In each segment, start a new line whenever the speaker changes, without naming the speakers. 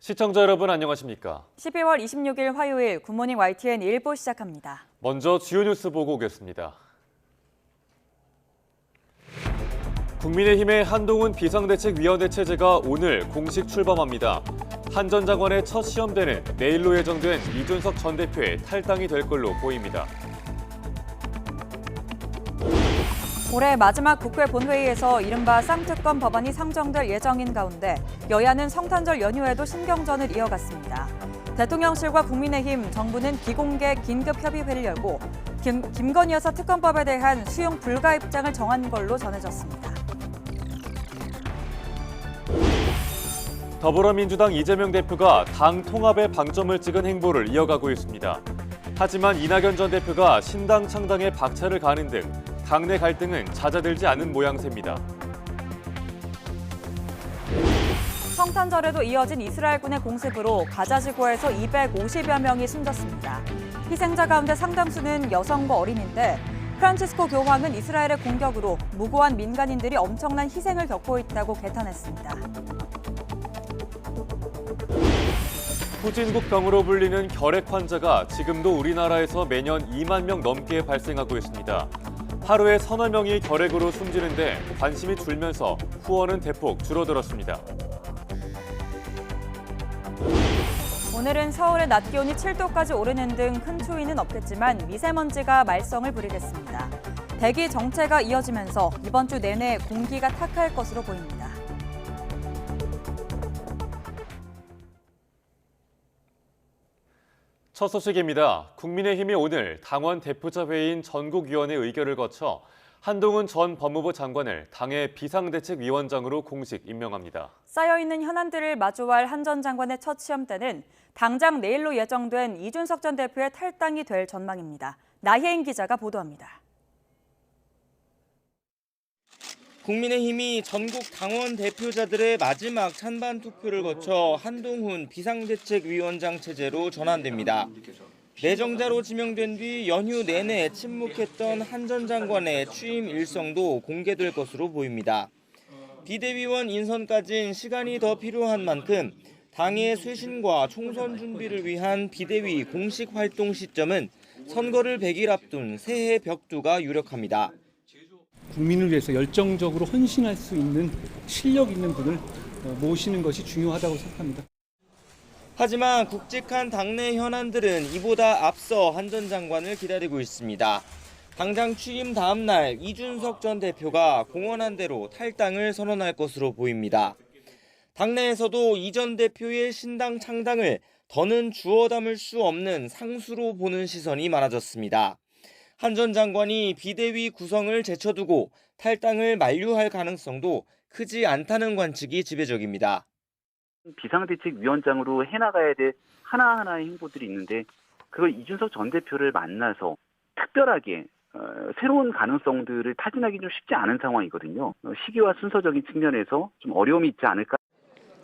시청자 여러분 안녕하십니까?
12월 26일 화요일 굿모닝 YTN 1부 시작합니다.
먼저 주요 뉴스 보고 오겠습니다. 국민의힘의 한동훈 비상대책위원회 체제가 오늘 공식 출범합니다. 한 전 장관의 첫 시험대는 내일로 예정된 이준석 전 대표의 탈당이 될 걸로 보입니다.
올해 마지막 국회 본회의에서 이른바 쌍특검 법안이 상정될 예정인 가운데 여야는 성탄절 연휴에도 신경전을 이어갔습니다. 대통령실과 국민의힘, 정부는 비공개 긴급협의회를 열고 김건희 여사 특검법에 대한 수용 불가 입장을 정한 걸로 전해졌습니다.
더불어민주당 이재명 대표가 당 통합에 방점을 찍은 행보를 이어가고 있습니다. 하지만 이낙연 전 대표가 신당 창당에 박차를 가하는 등 당내 갈등은 잦아들지 않은 모양새입니다.
성탄절에도 이어진 이스라엘군의 공습으로 가자 지구에서 250여 명이 숨졌습니다. 희생자 가운데 상당수는 여성과 어린인데 프란치스코 교황은 이스라엘의 공격으로 무고한 민간인들이 엄청난 희생을 겪고 있다고 개탄했습니다.
후진국 병으로 불리는 결핵 환자가 지금도 우리나라에서 매년 2만 명 넘게 발생하고 있습니다. 하루에 서너 명이 결핵으로 숨지는데 관심이 줄면서 후원은 대폭 줄어들었습니다.
오늘은 서울의 낮 기온이 7도까지 오르는 등 큰 추위는 없겠지만 미세먼지가 말썽을 부리겠습니다. 대기 정체가 이어지면서 이번 주 내내 공기가 탁할 것으로 보입니다.
첫 소식입니다. 국민의힘이 오늘 당원 대표자 회의인 전국위원회 의결을 거쳐 한동훈 전 법무부 장관을 당의 비상대책위원장으로 공식 임명합니다.
쌓여있는 현안들을 마주할 한 전 장관의 첫 시험대는 당장 내일로 예정된 이준석 전 대표의 탈당이 될 전망입니다. 나혜인 기자가 보도합니다.
국민의힘이 전국 당원 대표자들의 마지막 찬반 투표를 거쳐 한동훈 비상대책위원장 체제로 전환됩니다. 내정자로 지명된 뒤 연휴 내내 침묵했던 한 전 장관의 취임 일성도 공개될 것으로 보입니다. 비대위원 인선까진 시간이 더 필요한 만큼 당의 쇄신과 총선 준비를 위한 비대위 공식 활동 시점은 선거를 100일 앞둔 새해 벽두가 유력합니다.
국민을 위해서 열정적으로 헌신할 수 있는 실력 있는 분을 모시는 것이 중요하다고 생각합니다.
하지만 굵직한 당내 현안들은 이보다 앞서 한 전 장관을 기다리고 있습니다. 당장 취임 다음 날 이준석 전 대표가 공언한 대로 탈당을 선언할 것으로 보입니다. 당내에서도 이 전 대표의 신당 창당을 더는 주워 담을 수 없는 상수로 보는 시선이 많아졌습니다. 한 전 장관이 비대위 구성을 제쳐두고 탈당을 만류할 가능성도 크지 않다는 관측이 지배적입니다.
비상대책위원장으로 해나가야 될 하나하나의 행보들이 있는데 그걸 이준석 전 대표를 만나서 특별하게 새로운 가능성들을 타진하기 좀 쉽지 않은 상황이거든요. 시기와 순서적인 측면에서 좀 어려움이 있지 않을까.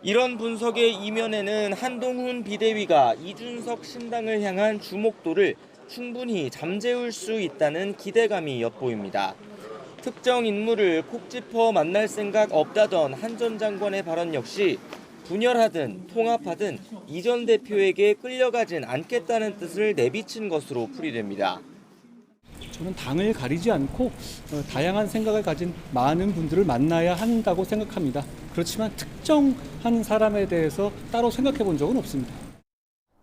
이런 분석의 이면에는 한동훈 비대위가 이준석 신당을 향한 주목도를 충분히 잠재울 수 있다는 기대감이 엿보입니다. 특정 인물을 콕 짚어 만날 생각 없다던 한 전 장관의 발언 역시 분열하든 통합하든 이 전 대표에게 끌려가진 않겠다는 뜻을 내비친 것으로 풀이됩니다.
저는 당을 가리지 않고 다양한 생각을 가진 많은 분들을 만나야 한다고 생각합니다. 그렇지만 특정한 사람에 대해서 따로 생각해 본 적은 없습니다.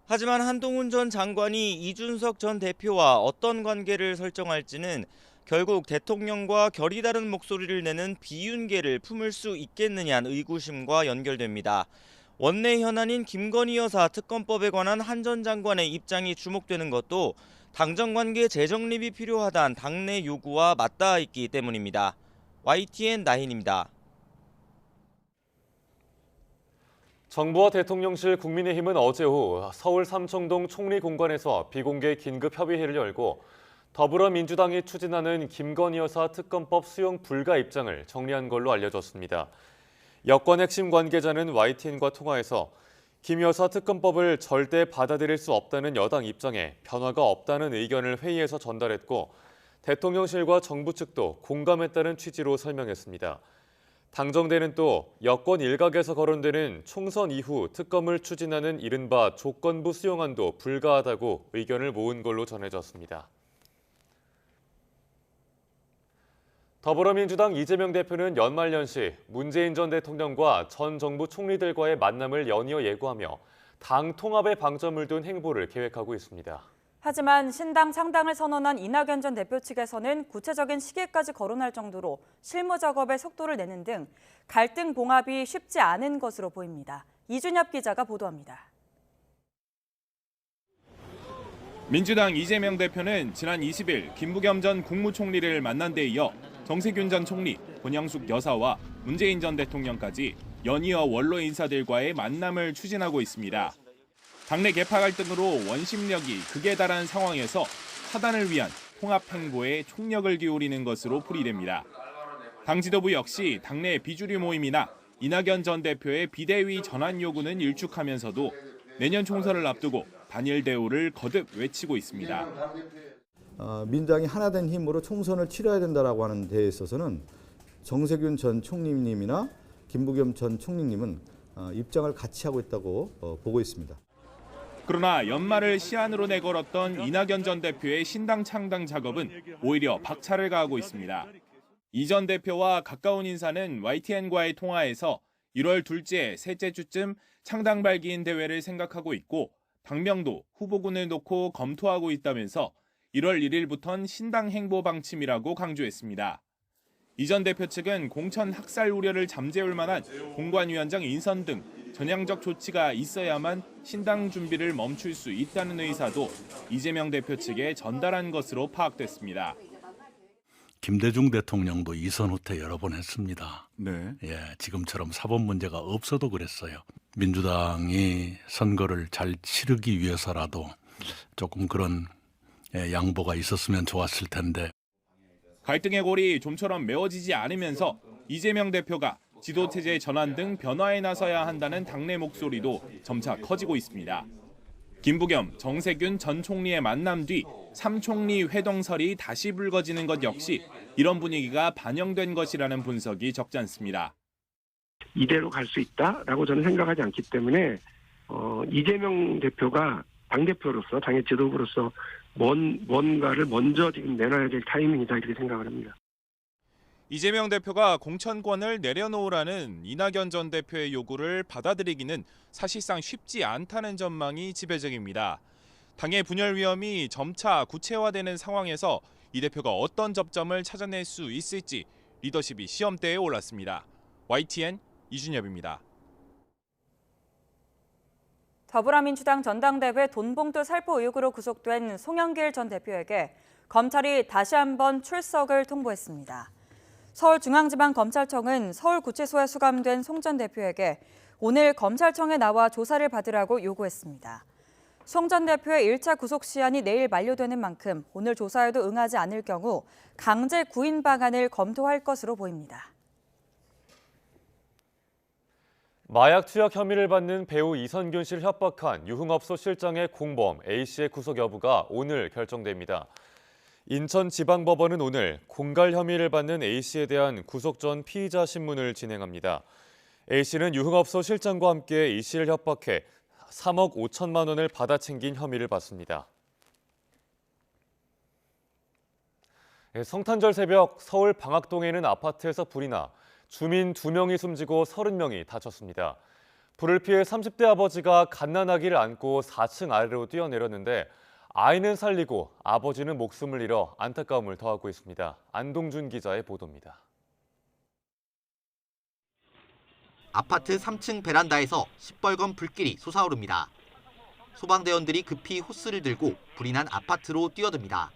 하지만 한동훈 전 장관이 이준석 전 대표와 어떤 관계를 설정할지는 결국 대통령과 결이 다른 목소리를 내는 비윤계를 품을 수 있겠느냐는 의구심과 연결됩니다. 원내 현안인 김건희 여사 특검법에 관한 한 전 장관의 입장이 주목되는 것도 당정관계 재정립이 필요하다는 당내 요구와 맞닿아 있기 때문입니다. YTN 나인입니다.
정부와 대통령실 국민의힘은 어제 오후 서울 삼청동 총리공관에서 비공개 긴급협의회를 열고 더불어민주당이 추진하는 김건희 여사 특검법 수용 불가 입장을 정리한 걸로 알려졌습니다. 여권 핵심 관계자는 YTN과 통화에서 김 여사 특검법을 절대 받아들일 수 없다는 여당 입장에 변화가 없다는 의견을 회의에서 전달했고 대통령실과 정부 측도 공감했다는 취지로 설명했습니다. 당정대는 또 여권 일각에서 거론되는 총선 이후 특검을 추진하는 이른바 조건부 수용안도 불가하다고 의견을 모은 걸로 전해졌습니다. 더불어민주당 이재명 대표는 연말연시 문재인 전 대통령과 전 정부 총리들과의 만남을 연이어 예고하며 당 통합에 방점을 둔 행보를 계획하고 있습니다.
하지만 신당 창당을 선언한 이낙연 전 대표 측에서는 구체적인 시기까지 거론할 정도로 실무 작업에 속도를 내는 등 갈등 봉합이 쉽지 않은 것으로 보입니다. 이준엽 기자가 보도합니다.
민주당 이재명 대표는 지난 20일 김부겸 전 국무총리를 만난 데 이어 정세균 전 총리, 권양숙 여사와 문재인 전 대통령까지 연이어 원로 인사들과의 만남을 추진하고 있습니다. 당내 계파 갈등으로 원심력이 극에 달한 상황에서 차단을 위한 통합 행보에 총력을 기울이는 것으로 풀이됩니다. 당 지도부 역시 당내 비주류 모임이나 이낙연 전 대표의 비대위 전환 요구는 일축하면서도 내년 총선을 앞두고 단일 대우를 거듭 외치고 있습니다.
민주당이 하나 된 힘으로 총선을 치러야 된다라고 하는 데에 있어서는 정세균 전 총리님이나 김부겸 전 총리님은 입장을 같이 하고 있다고 보고 있습니다.
그러나 연말을 시한으로 내걸었던 이낙연 전 대표의 신당 창당 작업은 오히려 박차를 가하고 있습니다. 이 전 대표와 가까운 인사는 YTN과의 통화에서 1월 둘째, 셋째 주쯤 창당 발기인 대회를 생각하고 있고 당명도 후보군을 놓고 검토하고 있다면서 1월 1일부터는 신당 행보 방침이라고 강조했습니다. 이 전 대표 측은 공천 학살 우려를 잠재울 만한 공관위원장 인선 등 전향적 조치가 있어야만 신당 준비를 멈출 수 있다는 의사도 이재명 대표 측에 전달한 것으로 파악됐습니다.
김대중 대통령도 이선 후퇴 여러 번 했습니다.
네.
지금처럼 사법 문제가 없어도 그랬어요. 민주당이 선거를 잘 치르기 위해서라도 조금 그런 양보가 있었으면 좋았을 텐데.
갈등의 골이 좀처럼 메워지지 않으면서 이재명 대표가 지도체제 전환 등 변화에 나서야 한다는 당내 목소리도 점차 커지고 있습니다. 김부겸, 정세균 전 총리의 만남 뒤 3총리 회동설이 다시 불거지는 것 역시 이런 분위기가 반영된 것이라는 분석이 적지 않습니다.
이대로 갈 수 있다라고 저는 생각하지 않기 때문에 이재명 대표가 당대표로서 당의 지도부로서 뭔가를 먼저 지금 내놔야 될 타이밍이다 이렇게 생각을 합니다.
이재명 대표가 공천권을 내려놓으라는 이낙연 전 대표의 요구를 받아들이기는 사실상 쉽지 않다는 전망이 지배적입니다. 당의 분열 위험이 점차 구체화되는 상황에서 이 대표가 어떤 접점을 찾아낼 수 있을지 리더십이 시험대에 올랐습니다. YTN 이준엽입니다.
더불어민주당 전당대회 돈봉투 살포 의혹으로 구속된 송영길 전 대표에게 검찰이 다시 한번 출석을 통보했습니다. 서울중앙지방검찰청은 서울구치소에 수감된 송 전 대표에게 오늘 검찰청에 나와 조사를 받으라고 요구했습니다. 송 전 대표의 1차 구속 시한이 내일 만료되는 만큼 오늘 조사에도 응하지 않을 경우 강제 구인 방안을 검토할 것으로 보입니다.
마약 투약 혐의를 받는 배우 이선균 씨를 협박한 유흥업소 실장의 공범 A씨의 구속 여부가 오늘 결정됩니다. 인천지방법원은 오늘 공갈 혐의를 받는 A씨에 대한 구속 전 피의자 신문을 진행합니다. A씨는 유흥업소 실장과 함께 E씨를 협박해 3억 5천만 원을 받아챙긴 혐의를 받습니다. 성탄절 새벽 서울 방학동에 있는 아파트에서 불이 나 주민 2명이 숨지고 30명이 다쳤습니다. 불을 피해 30대 아버지가 갓난아기를 안고 4층 아래로 뛰어내렸는데 아이는 살리고 아버지는 목숨을 잃어 안타까움을 더하고 있습니다. 안동준 기자의 보도입니다.
아파트 3층 베란다에서 시뻘건 불길이 솟아오릅니다. 소방대원들이 급히 호스를 들고 불이 난 아파트로 뛰어듭니다.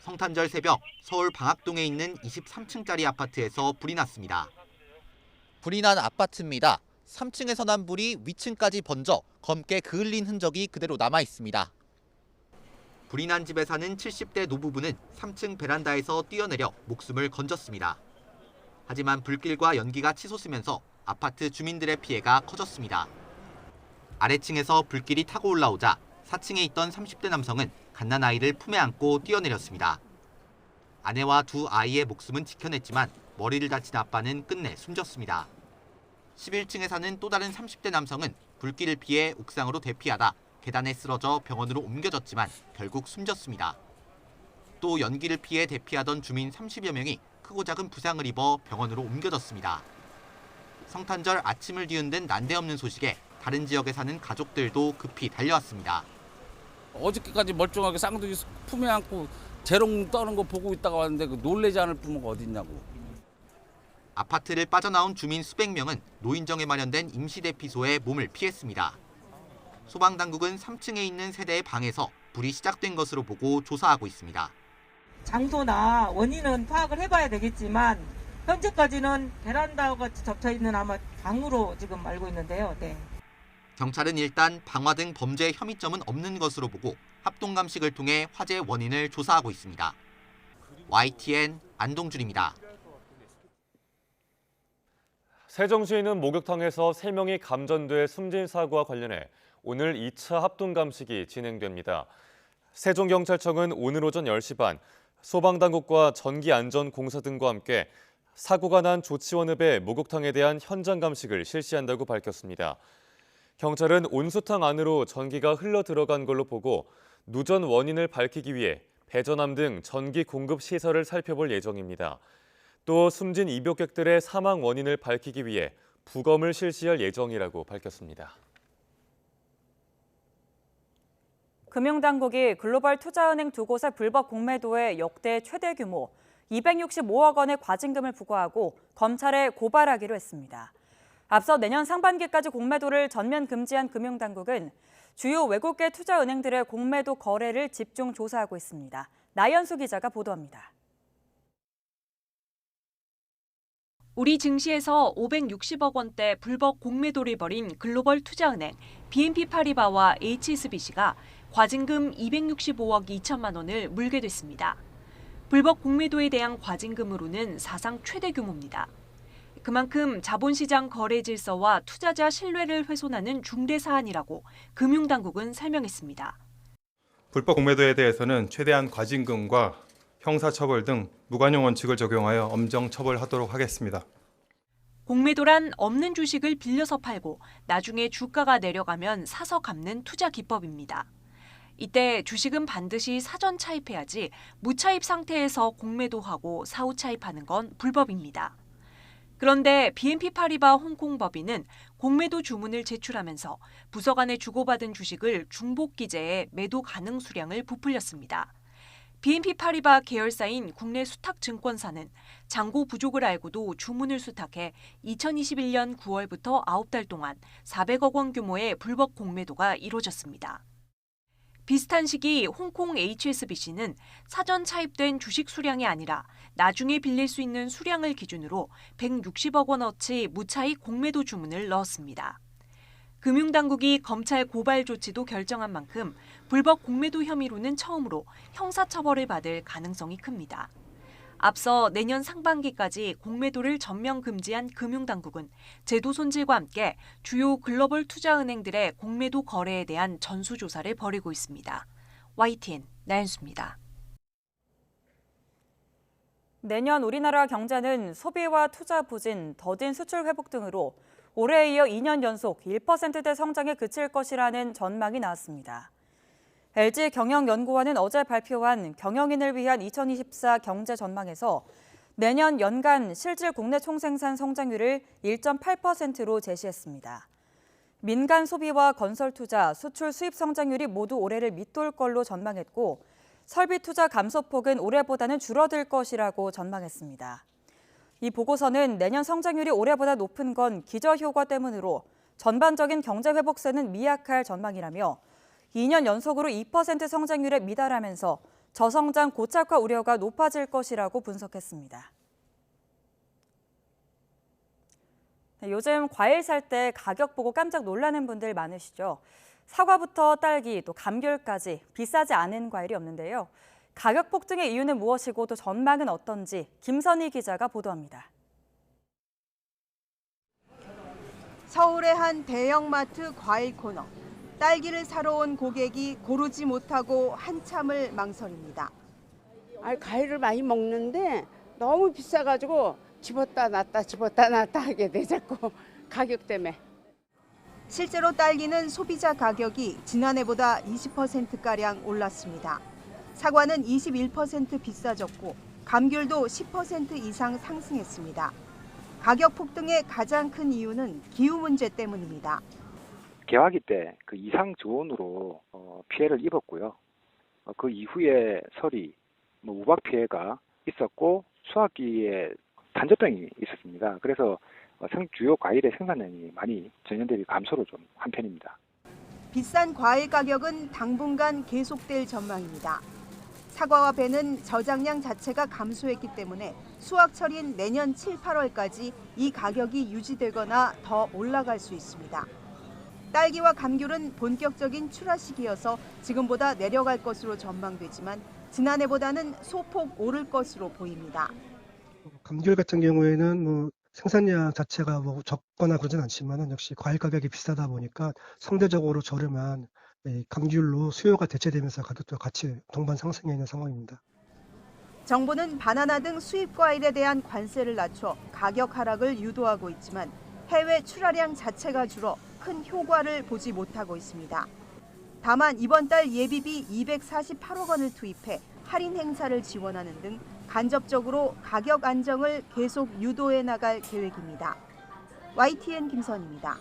성탄절 새벽 서울 방학동에 있는 23층짜리 아파트에서 불이 났습니다. 불이 난 아파트입니다. 3층에서 난 불이 위층까지 번져 검게 그을린 흔적이 그대로 남아 있습니다. 불이 난 집에 사는 70대 노부부는 3층 베란다에서 뛰어내려 목숨을 건졌습니다. 하지만 불길과 연기가 치솟으면서 아파트 주민들의 피해가 커졌습니다. 아래층에서 불길이 타고 올라오자 4층에 있던 30대 남성은 갓난아이를 품에 안고 뛰어내렸습니다. 아내와 두 아이의 목숨은 지켜냈지만 머리를 다친 아빠는 끝내 숨졌습니다. 11층에 사는 또 다른 30대 남성은 불길을 피해 옥상으로 대피하다 계단에 쓰러져 병원으로 옮겨졌지만 결국 숨졌습니다. 또 연기를 피해 대피하던 주민 30여 명이 크고 작은 부상을 입어 병원으로 옮겨졌습니다. 성탄절 아침을 뒤흔든 난데없는 소식에 다른 지역에 사는 가족들도 급히 달려왔습니다.
어저께까지 멀쩡하게 쌍둥이 품에 안고 재롱 떠는 거 보고 있다가 왔는데 놀라지 않을 부모가 어딨냐고.
아파트를 빠져나온 주민 수백 명은 노인정에 마련된 임시대피소에 몸을 피했습니다. 소방당국은 3층에 있는 세대의 방에서 불이 시작된 것으로 보고 조사하고 있습니다.
장소나 원인은 파악을 해봐야 되겠지만 현재까지는 베란다와 접쳐 있는 아마 방으로 지금 알고 있는데요. 네.
경찰은 일단 방화 등 범죄 혐의점은 없는 것으로 보고 합동감식을 통해 화재 원인을 조사하고 있습니다. YTN 안동준입니다.
세종시에 있는 목욕탕에서 3명이 감전돼 숨진 사고와 관련해 오늘 2차 합동감식이 진행됩니다. 세종경찰청은 오늘 오전 10시 반 소방당국과 전기안전공사 등과 함께 사고가 난 조치원읍의 목욕탕에 대한 현장 감식을 실시한다고 밝혔습니다. 경찰은 온수탕 안으로 전기가 흘러 들어간 걸로 보고 누전 원인을 밝히기 위해 배전함 등 전기 공급 시설을 살펴볼 예정입니다. 또 숨진 입욕객들의 사망 원인을 밝히기 위해 부검을 실시할 예정이라고 밝혔습니다.
금융당국이 글로벌 투자은행 두 곳의 불법 공매도에 역대 최대 규모 265억 원의 과징금을 부과하고 검찰에 고발하기로 했습니다. 앞서 내년 상반기까지 공매도를 전면 금지한 금융당국은 주요 외국계 투자은행들의 공매도 거래를 집중 조사하고 있습니다. 나연수 기자가 보도합니다.
우리 증시에서 560억 원대 불법 공매도를 벌인 글로벌 투자은행 BNP 파리바와 HSBC가 과징금 265억 2천만 원을 물게 됐습니다. 불법 공매도에 대한 과징금으로는 사상 최대 규모입니다. 그만큼 자본시장 거래 질서와 투자자 신뢰를 훼손하는 중대 사안이라고 금융당국은 설명했습니다.
불법 공매도에 대해서는 최대한 과징금과 형사처벌 등 무관용 원칙을 적용하여 엄정 처벌하도록 하겠습니다.
공매도란 없는 주식을 빌려서 팔고 나중에 주가가 내려가면 사서 갚는 투자 기법입니다. 이때 주식은 반드시 사전 차입해야지 무차입 상태에서 공매도하고 사후 차입하는 건 불법입니다. 그런데 BNP 파리바 홍콩법인은 공매도 주문을 제출하면서 부서 간에 주고받은 주식을 중복 기재해 매도 가능 수량을 부풀렸습니다. BNP 파리바 계열사인 국내 수탁증권사는 잔고 부족을 알고도 주문을 수탁해 2021년 9월부터 9달 동안 400억 원 규모의 불법 공매도가 이루어졌습니다. 비슷한 시기 홍콩 HSBC는 사전 차입된 주식 수량이 아니라 나중에 빌릴 수 있는 수량을 기준으로 160억 원어치 무차익 공매도 주문을 넣었습니다. 금융당국이 검찰 고발 조치도 결정한 만큼 불법 공매도 혐의로는 처음으로 형사처벌을 받을 가능성이 큽니다. 앞서 내년 상반기까지 공매도를 전면 금지한 금융당국은 제도 손질과 함께 주요 글로벌 투자은행들의 공매도 거래에 대한 전수조사를 벌이고 있습니다. YTN 나연수입니다.
내년 우리나라 경제는 소비와 투자 부진, 더딘 수출 회복 등으로 올해에 이어 2년 연속 1%대 성장에 그칠 것이라는 전망이 나왔습니다. LG경영연구원은 어제 발표한 경영인을 위한 2024 경제 전망에서 내년 연간 실질 국내 총생산 성장률을 1.8%로 제시했습니다. 민간 소비와 건설 투자, 수출 수입 성장률이 모두 올해를 밑돌 걸로 전망했고 설비 투자 감소폭은 올해보다는 줄어들 것이라고 전망했습니다. 이 보고서는 내년 성장률이 올해보다 높은 건 기저효과 때문으로 전반적인 경제 회복세는 미약할 전망이라며 2년 연속으로 2% 성장률에 미달하면서 저성장 고착화 우려가 높아질 것이라고 분석했습니다. 요즘 과일 살 때 가격 보고 깜짝 놀라는 분들 많으시죠? 사과부터 딸기, 또 감귤까지 비싸지 않은 과일이 없는데요. 가격 폭등의 이유는 무엇이고 또 전망은 어떤지 김선희 기자가 보도합니다.
서울의 한 대형마트 과일 코너. 딸기를 사러 온 고객이 고르지 못하고 한참을 망설입니다.
과일을 많이 먹는데 너무 비싸가지고 집었다 놨다 하게 돼 자꾸 가격 때문에.
실제로 딸기는 소비자 가격이 지난해보다 20%가량 올랐습니다. 사과는 21% 비싸졌고 감귤도 10% 이상 상승했습니다. 가격 폭등의 가장 큰 이유는 기후 문제 때문입니다.
개화기 때 그 이상 저온으로 피해를 입었고요. 그 이후에 설이 우박 피해가 있었고 수확기에 단저병이 있었습니다. 그래서 주요 과일의 생산량이 많이 전년 대비 감소로 좀 한 편입니다.
비싼 과일 가격은 당분간 계속될 전망입니다. 사과와 배는 저장량 자체가 감소했기 때문에 수확철인 내년 7, 8월까지 이 가격이 유지되거나 더 올라갈 수 있습니다. 딸기와 감귤은 본격적인 출하 시기여서 지금보다 내려갈 것으로 전망되지만 지난해보다는 소폭 오를 것으로 보입니다.
감귤 같은 경우에는 생산량 자체가 적거나 그러진 않지만 역시 과일 가격이 비싸다 보니까 상대적으로 저렴한 감귤로 수요가 대체되면서 가격도 같이 동반 상승해 있는 상황입니다.
정부는 바나나 등 수입 과일에 대한 관세를 낮춰 가격 하락을 유도하고 있지만 해외 출하량 자체가 줄어 큰 효과를 보지 못하고 있습니다. 다만 이번 달 예비비 248억 원을 투입해 할인 행사를 지원하는 등 간접적으로 가격 안정을 계속 유도해 나갈 계획입니다. YTN 김선입니다.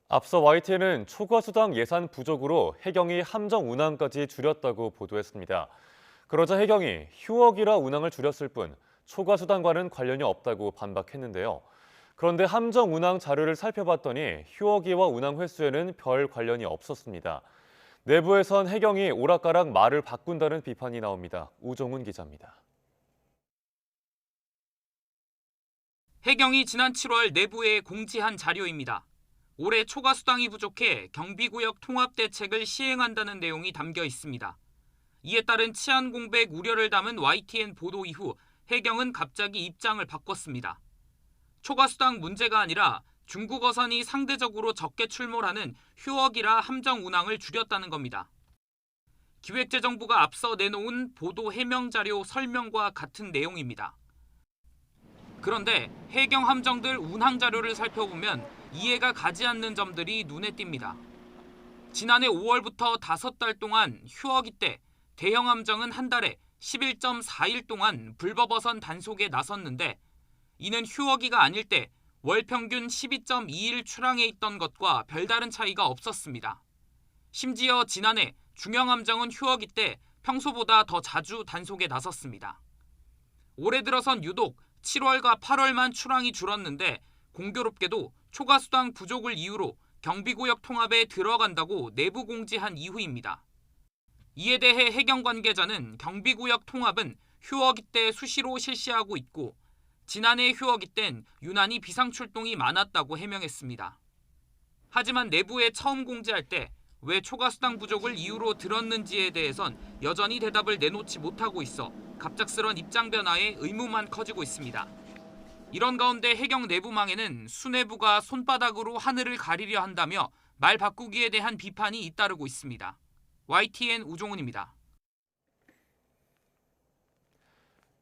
앞서 YTN은 초과수당 예산 부족으로 해경이 함정 운항까지 줄였다고 보도했습니다. 그러자 해경이 휴업이라 운항을 줄였을 뿐 초과수당과는 관련이 없다고 반박했는데요. 그런데 함정 운항 자료를 살펴봤더니 휴어기와 운항 횟수에는 별 관련이 없었습니다. 내부에선 해경이 오락가락 말을 바꾼다는 비판이 나옵니다. 우종훈 기자입니다.
해경이 지난 7월 내부에 공지한 자료입니다. 올해 초과수당이 부족해 경비구역 통합대책을 시행한다는 내용이 담겨 있습니다. 이에 따른 치안 공백 우려를 담은 YTN 보도 이후 해경은 갑자기 입장을 바꿨습니다. 초과수당 문제가 아니라 중국 어선이 상대적으로 적게 출몰하는 휴어기라 함정 운항을 줄였다는 겁니다. 기획재정부가 앞서 내놓은 보도 해명 자료 설명과 같은 내용입니다. 그런데 해경 함정들 운항 자료를 살펴보면 이해가 가지 않는 점들이 눈에 띕니다. 지난해 5월부터 5달 동안 휴어기 때 대형 함정은 한 달에 11.4일 동안 불법 어선 단속에 나섰는데 이는 휴어기가 아닐 때 월 평균 12.2일 출항해 있던 것과 별다른 차이가 없었습니다. 심지어 지난해 중형 함정은 휴어기 때 평소보다 더 자주 단속에 나섰습니다. 올해 들어선 유독 7월과 8월만 출항이 줄었는데 공교롭게도 초과수당 부족을 이유로 경비구역 통합에 들어간다고 내부 공지한 이후입니다. 이에 대해 해경 관계자는 경비구역 통합은 휴어기 때 수시로 실시하고 있고 지난해 휴어기 땐 유난히 비상출동이 많았다고 해명했습니다. 하지만 내부에 처음 공지할 때 왜 초과수당 부족을 이유로 들었는지에 대해선 여전히 대답을 내놓지 못하고 있어 갑작스런 입장 변화에 의무만 커지고 있습니다. 이런 가운데 해경 내부망에는 수뇌부가 손바닥으로 하늘을 가리려 한다며 말 바꾸기에 대한 비판이 잇따르고 있습니다. YTN 우종훈입니다.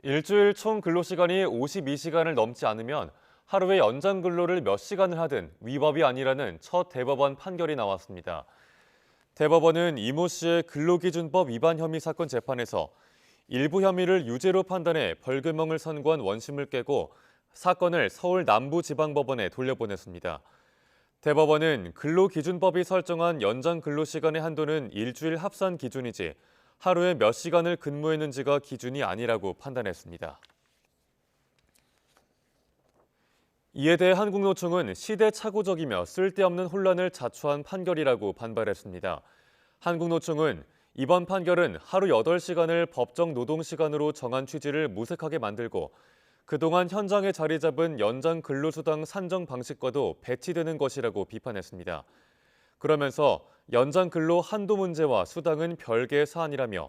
일주일 총 근로시간이 52시간을 넘지 않으면 하루에 연장 근로를 몇 시간을 하든 위법이 아니라는 첫 대법원 판결이 나왔습니다. 대법원은 이모 씨의 근로기준법 위반 혐의 사건 재판에서 일부 혐의를 유죄로 판단해 벌금형을 선고한 원심을 깨고 사건을 서울 남부지방법원에 돌려보냈습니다. 대법원은 근로기준법이 설정한 연장 근로시간의 한도는 일주일 합산 기준이지 하루에 몇 시간을 근무했는지가 기준이 아니라고 판단했습니다. 이에 대해 한국노총은 시대착오적이며 쓸데없는 혼란을 자초한 판결이라고 반발했습니다. 한국노총은 이번 판결은 하루 8시간을 법정 노동시간으로 정한 취지를 무색하게 만들고 그동안 현장에 자리 잡은 연장 근로수당 산정 방식과도 배치되는 것이라고 비판했습니다. 그러면서 연장 근로 한도 문제와 수당은 별개의 사안이라며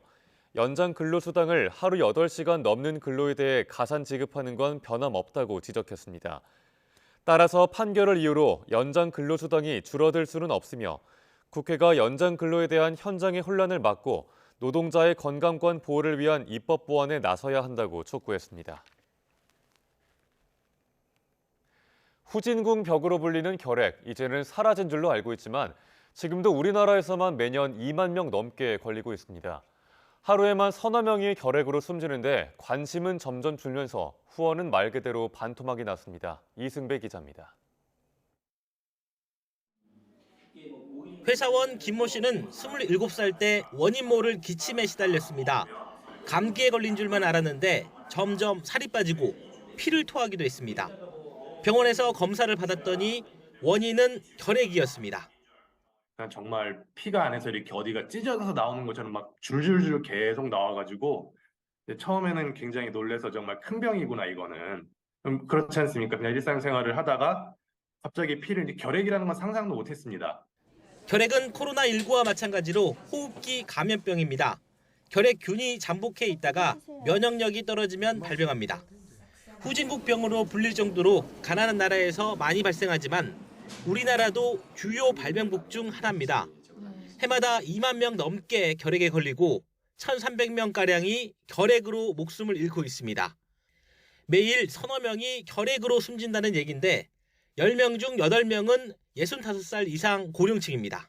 연장 근로수당을 하루 8시간 넘는 근로에 대해 가산 지급하는 건 변함없다고 지적했습니다. 따라서 판결을 이유로 연장 근로수당이 줄어들 수는 없으며 국회가 연장 근로에 대한 현장의 혼란을 막고 노동자의 건강권 보호를 위한 입법 보완에 나서야 한다고 촉구했습니다. 후진국 벽으로 불리는 결핵, 이제는 사라진 줄로 알고 있지만 지금도 우리나라에서만 매년 2만 명 넘게 걸리고 있습니다. 하루에만 서너 명이 결핵으로 숨지는데 관심은 점점 줄면서 후원은 말 그대로 반토막이 났습니다. 이승배 기자입니다.
회사원 김모 씨는 27살 때 원인 모를 기침에 시달렸습니다. 감기에 걸린 줄만 알았는데 점점 살이 빠지고 피를 토하기도 했습니다. 병원에서 검사를 받았더니 원인은 결핵이었습니다.
정말 피가 안에서 이렇게 어디가 찢어져서 나오는 것처럼 막 줄줄줄 계속 나와가지고 처음에는 굉장히 놀라서 정말 큰 병이구나 이거는. 그렇지 않습니까? 그냥 일상생활을 하다가 갑자기 피를 결핵이라는 건 상상도 못했습니다.
결핵은 코로나19와 마찬가지로 호흡기 감염병입니다. 결핵균이 잠복해 있다가 면역력이 떨어지면 발병합니다. 후진국병으로 불릴 정도로 가난한 나라에서 많이 발생하지만 우리나라도 주요 발병국 중 하나입니다. 해마다 2만 명 넘게 결핵에 걸리고 1,300명가량이 결핵으로 목숨을 잃고 있습니다. 매일 서너 명이 결핵으로 숨진다는 얘기인데 10명 중 8명은 65살 이상 고령층입니다.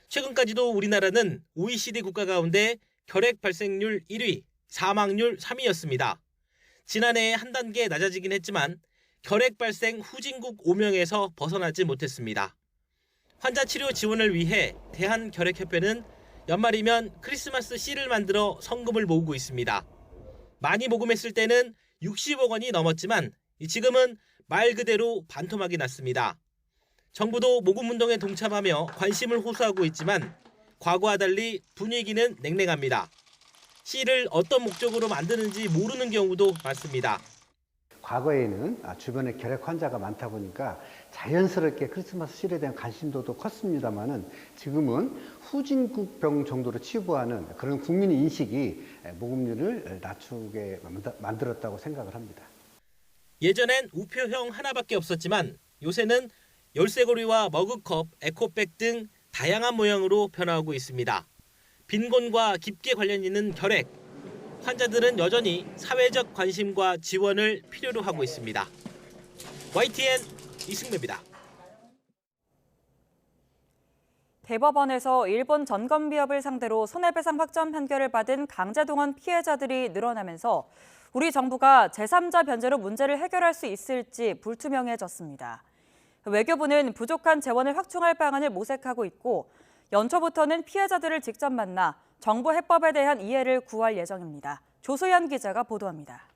최근까지도 우리나라는 OECD 국가 가운데 결핵 발생률 1위, 사망률 3위였습니다. 지난해 한 단계 낮아지긴 했지만 결핵 발생 후진국 5명에서 벗어나지 못했습니다. 환자 치료 지원을 위해 대한결핵협회는 연말이면 크리스마스 씨를 만들어 성금을 모으고 있습니다. 많이 모금했을 때는 60억 원이 넘었지만 지금은 말 그대로 반토막이 났습니다. 정부도 모금운동에 동참하며 관심을 호소하고 있지만 과거와 달리 분위기는 냉랭합니다. 씨를 어떤 목적으로 만드는지 모르는 경우도 많습니다.
과거에는 주변에 결핵 환자가 많다 보니까 자연스럽게 크리스마스 씨에 대한 관심도도 컸습니다만은 지금은 후진국병 정도로 치부하는 그런 국민 인식이 모금률을 낮추게 만들었다고 생각을 합니다.
예전엔 우표형 하나밖에 없었지만 요새는 열쇠고리와 머그컵, 에코백 등 다양한 모양으로 변화하고 있습니다. 빈곤과 깊게 관련 있는 결핵, 환자들은 여전히 사회적 관심과 지원을 필요로 하고 있습니다. YTN 이승배입니다.
대법원에서 일본 전건기업을 상대로 손해배상 확정 판결을 받은 강제동원 피해자들이 늘어나면서 우리 정부가 제3자 변제로 문제를 해결할 수 있을지 불투명해졌습니다. 외교부는 부족한 재원을 확충할 방안을 모색하고 있고 연초부터는 피해자들을 직접 만나 정부 해법에 대한 이해를 구할 예정입니다. 조소연 기자가 보도합니다.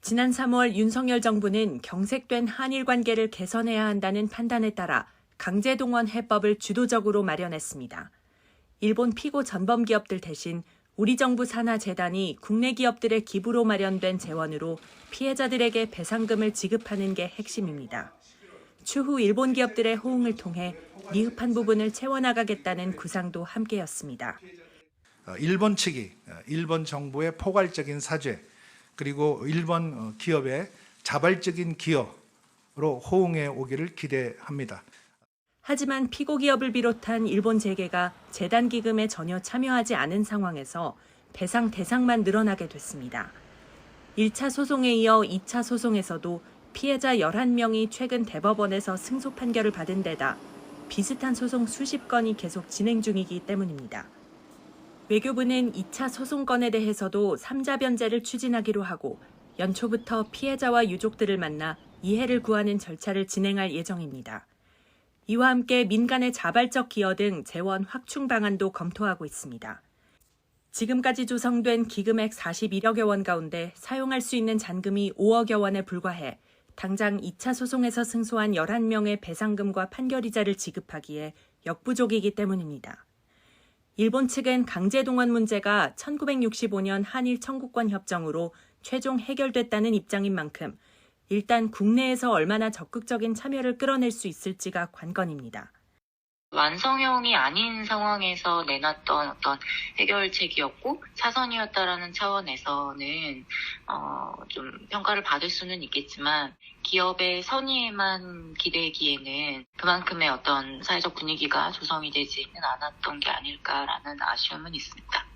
지난 3월 윤석열 정부는 경색된 한일 관계를 개선해야 한다는 판단에 따라 강제동원 해법을 주도적으로 마련했습니다. 일본 피고 전범 기업들 대신 우리 정부 산하 재단이 국내 기업들의 기부로 마련된 재원으로 피해자들에게 배상금을 지급하는 게 핵심입니다. 추후 일본 기업들의 호응을 통해 미흡한 부분을 채워나가겠다는 구상도 함께였습니다.
일본 측이 일본 정부의 포괄적인 사죄 그리고 일본 기업의 자발적인 기여로 호응해 오기를 기대합니다.
하지만 피고 기업을 비롯한 일본 재계가 재단 기금에 전혀 참여하지 않은 상황에서 배상 대상만 늘어나게 됐습니다. 1차 소송에 이어 2차 소송에서도 피해자 11명이 최근 대법원에서 승소 판결을 받은 데다 비슷한 소송 수십 건이 계속 진행 중이기 때문입니다. 외교부는 2차 소송건에 대해서도 3자 변제를 추진하기로 하고 연초부터 피해자와 유족들을 만나 이해를 구하는 절차를 진행할 예정입니다. 이와 함께 민간의 자발적 기여 등 재원 확충 방안도 검토하고 있습니다. 지금까지 조성된 기금액 41억여 원 가운데 사용할 수 있는 잔금이 5억여 원에 불과해 당장 2차 소송에서 승소한 11명의 배상금과 판결이자를 지급하기에 역부족이기 때문입니다. 일본 측은 강제동원 문제가 1965년 한일 청구권 협정으로 최종 해결됐다는 입장인 만큼 일단 국내에서 얼마나 적극적인 참여를 끌어낼 수 있을지가 관건입니다.
완성형이 아닌 상황에서 내놨던 어떤 해결책이었고 사선이었다라는 차원에서는 좀 평가를 받을 수는 있겠지만 기업의 선의에만 기대기에는 그만큼의 어떤 사회적 분위기가 조성이 되지는 않았던 게 아닐까라는 아쉬움은 있습니다.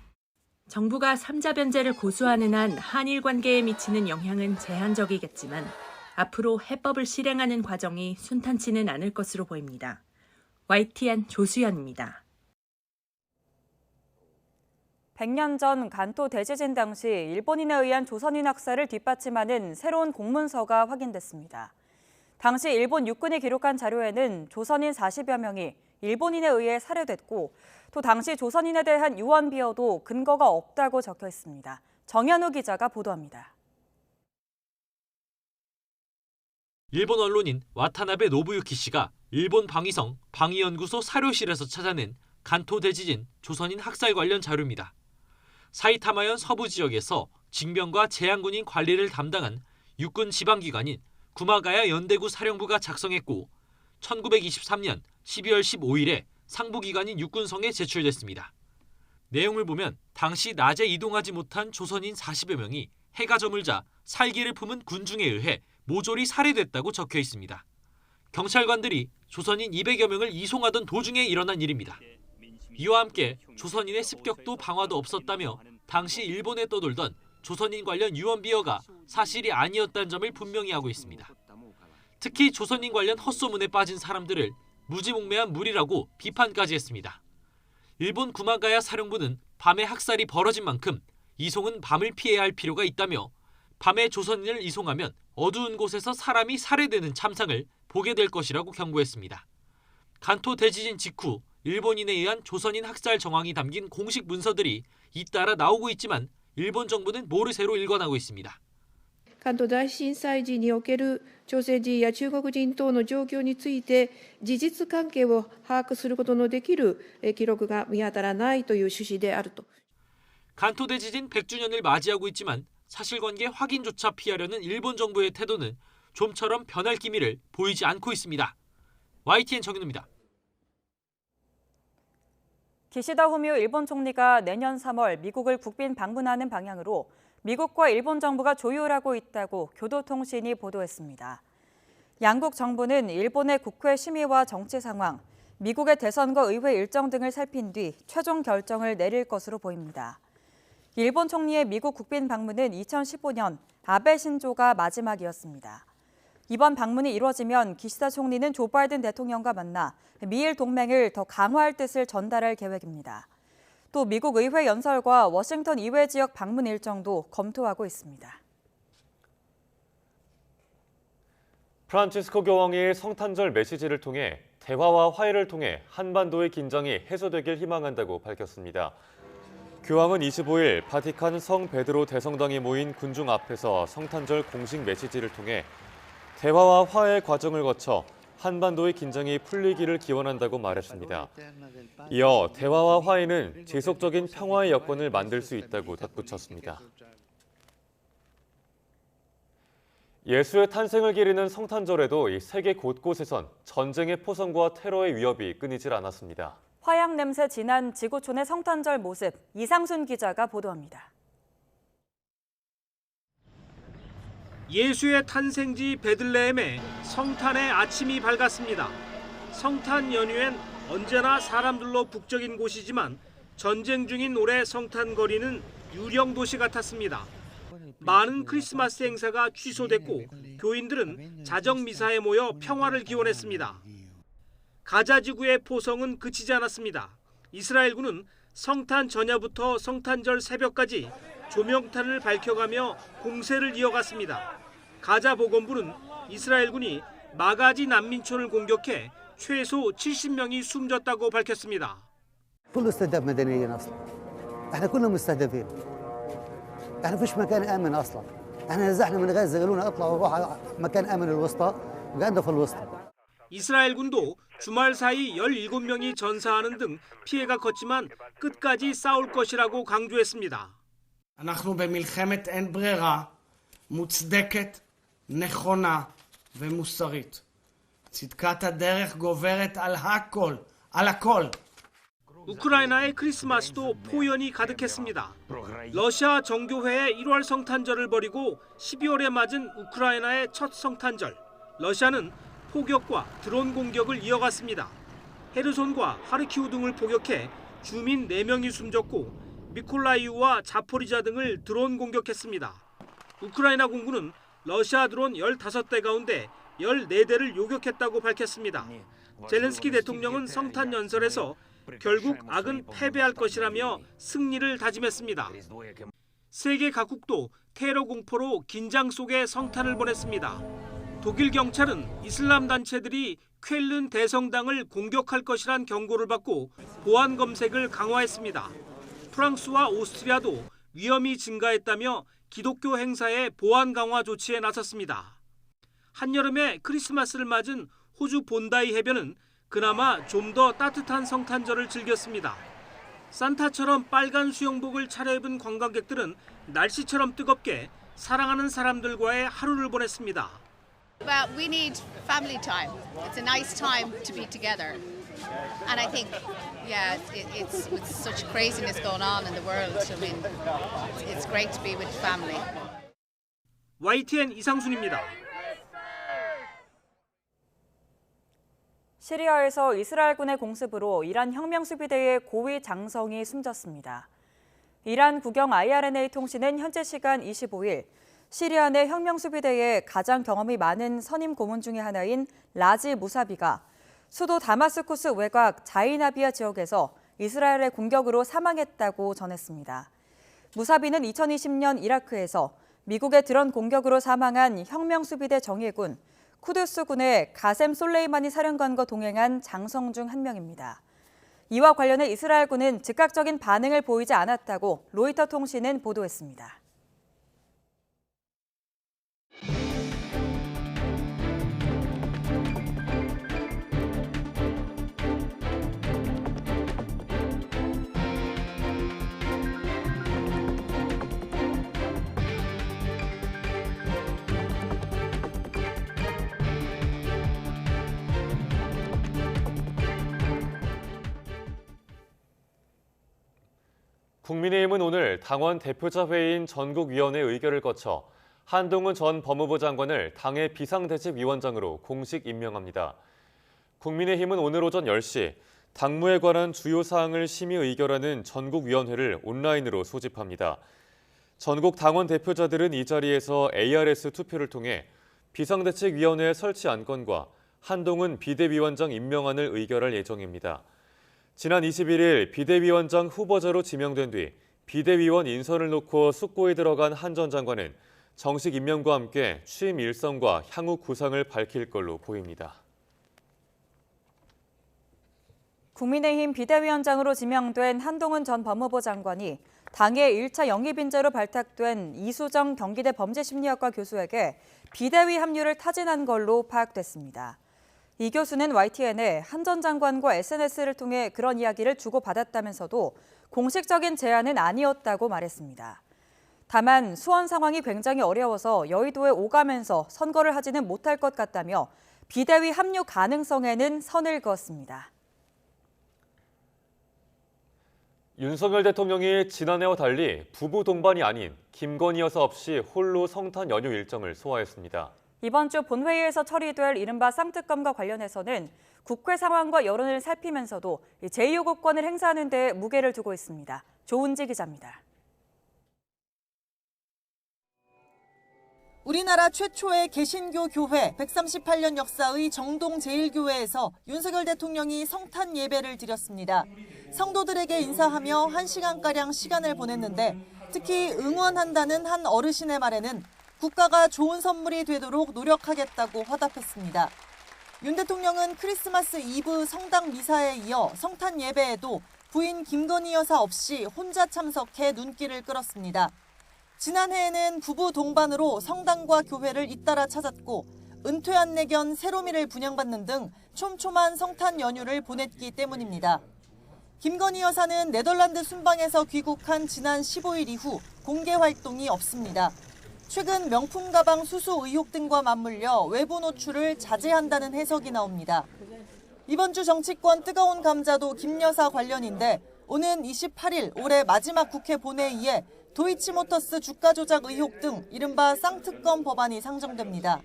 정부가 3자 변제를 고수하는 한 한일 관계에 미치는 영향은 제한적이겠지만 앞으로 해법을 실행하는 과정이 순탄치는 않을 것으로 보입니다. YTN 조수연입니다.
100년 전 간토 대지진 당시 일본인에 의한 조선인 학살을 뒷받침하는 새로운 공문서가 확인됐습니다. 당시 일본 육군이 기록한 자료에는 조선인 40여 명이 일본인에 의해 살해됐고 또 당시 조선인에 대한 유언 비어도 근거가 없다고 적혀 있습니다. 정현우 기자가 보도합니다.
일본 언론인 와타나베 노부유키 씨가 일본 방위성 방위연구소 사료실에서 찾아낸 간토 대지진 조선인 학살 관련 자료입니다. 사이타마현 서부 지역에서 징병과 재향군인 관리를 담당한 육군 지방기관인 구마가야 연대구 사령부가 작성했고 1923년 12월 15일에 상부기관인 육군성에 제출됐습니다. 내용을 보면 당시 낮에 이동하지 못한 조선인 40여 명이 해가 저물자 살기를 품은 군중에 의해 모조리 살해됐다고 적혀 있습니다. 경찰관들이 조선인 200여 명을 이송하던 도중에 일어난 일입니다. 이와 함께 조선인의 습격도 방화도 없었다며 당시 일본에 떠돌던 조선인 관련 유언 비어가 사실이 아니었다는 점을 분명히 하고 있습니다. 특히 조선인 관련 헛소문에 빠진 사람들을 무지몽매한 무리라고 비판까지 했습니다. 일본 구마가야 사령부는 밤에 학살이 벌어진 만큼 이송은 밤을 피해야 할 필요가 있다며 밤에 조선인을 이송하면 어두운 곳에서 사람이 살해되는 참상을 보게 될 것이라고 경고했습니다. 간토 대지진 직후 일본인에 의한 조선인 학살 정황이 담긴 공식 문서들이 잇따라 나오고 있지만 일본 정부는 모르쇠로 일관하고 있습니다.
関東大震災時における朝鮮人や中国人等の状況について事実関係を把握することのできる記録が見当たらないという趣旨であると。
간토 대지진 100주년을 맞이하고 있지만 사실관계 확인조차 피하려는 일본 정부의 태도는 좀처럼 변할 기미를 보이지 않고 있습니다. YTN 정윤우입니다.
기시다 후미오 일본 총리가 내년 3월 미국을 국빈 방문하는 방향으로 미국과 일본 정부가 조율하고 있다고 교도통신이 보도했습니다. 양국 정부는 일본의 국회 심의와 정치 상황, 미국의 대선과 의회 일정 등을 살핀 뒤 최종 결정을 내릴 것으로 보입니다. 일본 총리의 미국 국빈 방문은 2015년 아베 신조가 마지막이었습니다. 이번 방문이 이루어지면 기시다 총리는 조 바이든 대통령과 만나 미일 동맹을 더 강화할 뜻을 전달할 계획입니다. 또 미국 의회 연설과 워싱턴 이외 지역 방문 일정도 검토하고 있습니다.
프란치스코 교황이 성탄절 메시지를 통해 대화와 화해를 통해 한반도의 긴장이 해소되길 희망한다고 밝혔습니다. 교황은 25일 바티칸 성 베드로 대성당이 모인 군중 앞에서 성탄절 공식 메시지를 통해 대화와 화해 과정을 거쳐 한반도의 긴장이 풀리기를 기원한다고 말했습니다. 이어 대화와 화해는 지속적인 평화의 여건을 만들 수 있다고 덧붙였습니다. 예수의 탄생을 기리는 성탄절에도 세계 곳곳에선 전쟁의 포성과 테러의 위협이 끊이질 않았습니다.
화약 냄새 진한 지구촌의 성탄절 모습, 이상순 기자가 보도합니다.
예수의 탄생지 베들레헴에 성탄의 아침이 밝았습니다. 성탄 연휴엔 언제나 사람들로 북적인 곳이지만 전쟁 중인 올해 성탄 거리는 유령 도시 같았습니다. 많은 크리스마스 행사가 취소됐고 교인들은 자정 미사에 모여 평화를 기원했습니다. 가자 지구의 포성은 그치지 않았습니다. 이스라엘군은 성탄 전야부터 성탄절 새벽까지 조명탄을 밝혀가며 공세를 이어갔습니다. 가자 보건부는 이스라엘군이 마가지 난민촌을 공격해 최소 70명이 숨졌다고 밝혔습니다.
كله استهداف مدنيين اصلا. احنا كلنا مستهدفين. احنا فيش مكان امن اصلا. احنا نزحنا من غزه قالوا لنا اطلعوا روحوا مكان امن الوسطى وقعدنا في الوسطى.
이스라엘군도 주말 사이 17명이 전사하는 등 피해가 컸지만 끝까지 싸울 것이라고 강조했습니다.
אנחנו במלחמת אין ברירה, מוצדקת, נכונה ומוסרית. צדקת הדרך גוברת על הכל, על הכל.
우크라이나의 크리스마스도 포연이 가득했습니다. 러시아 정교회의 1월 성탄절을 벌이고 12월에 맞은 우크라이나의 첫 성탄절. 러시아는 포격과 드론 공격을 이어갔습니다. 헤르손과 하르키우 등을 포격해 주민 4명이 숨졌고 미콜라이우와 자포리자 등을 드론 공격했습니다. 우크라이나 공군은 러시아 드론 15대 가운데 14대를 요격했다고 밝혔습니다. 젤렌스키 대통령은 성탄 연설에서 결국 악은 패배할 것이라며 승리를 다짐했습니다. 세계 각국도 테러 공포로 긴장 속에 성탄을 보냈습니다. 독일 경찰은 이슬람 단체들이 쾰른 대성당을 공격할 것이란 경고를 받고 보안 검색을 강화했습니다. 프랑스와 오스트리아도 위험이 증가했다며 기독교 행사의 보안 강화 조치에 나섰습니다. 한여름에 크리스마스를 맞은 호주 본다이 해변은 그나마 좀 더 따뜻한 성탄절을 즐겼습니다. 산타처럼 빨간 수영복을 차려입은 관광객들은 날씨처럼 뜨겁게 사랑하는 사람들과의 하루를 보냈습니다.
But we need family time. It's a nice time to be together. And I think, yeah, it's with such craziness going on in the world. I mean, it's great to be with family.
YTN 이상순입니다.
시리아에서 이스라엘군의 공습으로 이란 혁명수비대의 고위 장성이 숨졌습니다. 이란 국영 IRNA 통신은 현재 시간 25일 시리아 내 혁명수비대의 가장 경험이 많은 선임 고문 중의 하나인 라지 무사비가 수도 다마스쿠스 외곽 자이나비아 지역에서 이스라엘의 공격으로 사망했다고 전했습니다. 무사비는 2020년 이라크에서 미국의 드론 공격으로 사망한 혁명수비대 정예군 쿠두스군의 가셈 솔레이마니 사령관과 동행한 장성 중 한 명입니다. 이와 관련해 이스라엘군은 즉각적인 반응을 보이지 않았다고 로이터 통신은 보도했습니다.
국민의힘은 오늘 당원 대표자 회의인 전국위원회 의결을 거쳐 한동훈 전 법무부 장관을 당의 비상대책위원장으로 공식 임명합니다. 국민의힘은 오늘 오전 10시 당무에 관한 주요 사항을 심의 의결하는 전국위원회를 온라인으로 소집합니다. 전국 당원 대표자들은 이 자리에서 ARS 투표를 통해 비상대책위원회 설치 안건과 한동훈 비대위원장 임명안을 의결할 예정입니다. 지난 21일 비대위원장 후보자로 지명된 뒤 비대위원 인선을 놓고 숙고에 들어간 한 전 장관은 정식 임명과 함께 취임 일성과 향후 구상을 밝힐 걸로 보입니다.
국민의힘 비대위원장으로 지명된 한동훈 전 법무부 장관이 당의 1차 영입 인재로 발탁된 이수정 경기대 범죄심리학과 교수에게 비대위 합류를 타진한 걸로 파악됐습니다. 이 교수는 YTN에 한 전 장관과 SNS를 통해 그런 이야기를 주고받았다면서도 공식적인 제안은 아니었다고 말했습니다. 다만 수원 상황이 굉장히 어려워서 여의도에 오가면서 선거를 하지는 못할 것 같다며 비대위 합류 가능성에는 선을 그었습니다.
윤석열 대통령이 지난해와 달리 부부 동반이 아닌 김건희 여사 없이 홀로 성탄 연휴 일정을 소화했습니다.
이번 주 본회의에서 처리될 이른바 쌍특검과 관련해서는 국회 상황과 여론을 살피면서도 제2요구권을 행사하는 데 무게를 두고 있습니다. 조은지 기자입니다.
우리나라 최초의 개신교 교회 138년 역사의 정동제일교회에서 윤석열 대통령이 성탄 예배를 드렸습니다. 성도들에게 인사하며 1시간가량 시간을 보냈는데 특히 응원한다는 한 어르신의 말에는 국가가 좋은 선물이 되도록 노력하겠다고 화답했습니다. 윤 대통령은 크리스마스 이브 성당 미사에 이어 성탄 예배에도 부인 김건희 여사 없이 혼자 참석해 눈길을 끌었습니다. 지난해에는 부부 동반으로 성당과 교회를 잇따라 찾았고 은퇴한 내견 세로미를 분양받는 등 촘촘한 성탄 연휴를 보냈기 때문입니다. 김건희 여사는 네덜란드 순방에서 귀국한 지난 15일 이후 공개 활동이 없습니다. 최근 명품 가방 수수 의혹 등과 맞물려 외부 노출을 자제한다는 해석이 나옵니다. 이번 주 정치권 뜨거운 감자도 김 여사 관련인데 오는 28일 올해 마지막 국회 본회의에 도이치모터스 주가 조작 의혹 등 이른바 쌍특검 법안이 상정됩니다.